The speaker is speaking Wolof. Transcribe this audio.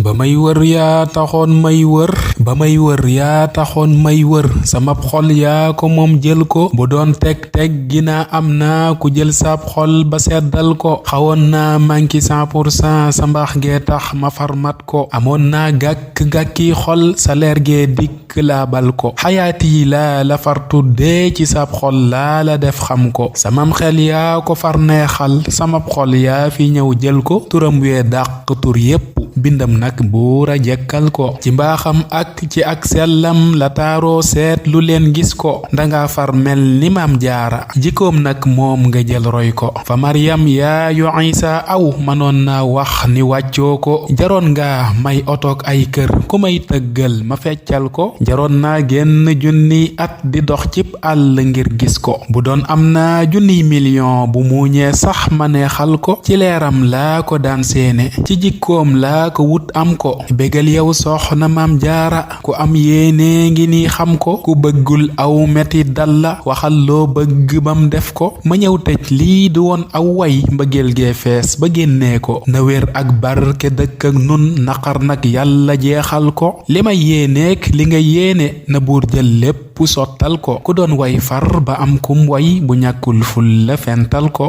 ba may wër yaa taxoon may wër sama xol yaa ko moom jël ko bu doon teg gina am na ku jël sab xol ba seddal ko xawoon naa manki 100% sa mbaax gee tax ma farmat ko amoon naa gàkki xol sa leer gee dikk laabal ko xayaati laa la far tuddee ci sab xol laa la def xam ko samam xel yaa ko far neexal sama xol yaa fi ñëw jël ko turam wee dàq tur yépp bindam nag buura jekkal ko ci mbaaxam ak ci ak sellam la taaroo seet lu leen gis ko danga far mel ni maam jaara jikkoom nag moom nga jël roy ko fa maryam yaayu isa aw manoon naa wax ni wàccoo ko jaroon nga may otoog ay kër ku may tëggal ma feccal ko jaroon naa génn junni at di dox cib àll ngir gis ko bu doon am naa junniy million bu muuñee sax ma neexal ko ci leeram laa ko daan séene ci jikkoom laa ko wut am ko bégal yow soxna maam jaara ku am yéene ngi ni xam ko ku bëggul aw metti dal la waxal loo bëgg bam def ko ma ñëw tëj lii du woon aw way mbëggeel gee fees ba génnee ko na wér ak barke dëkk ak nun naqar nag yàlla jeexal ko li ma yéeneek li nga yéene na buur jël lépp sottal ko ku doon way far ba am kum way bu ñàkkul ful la fental ko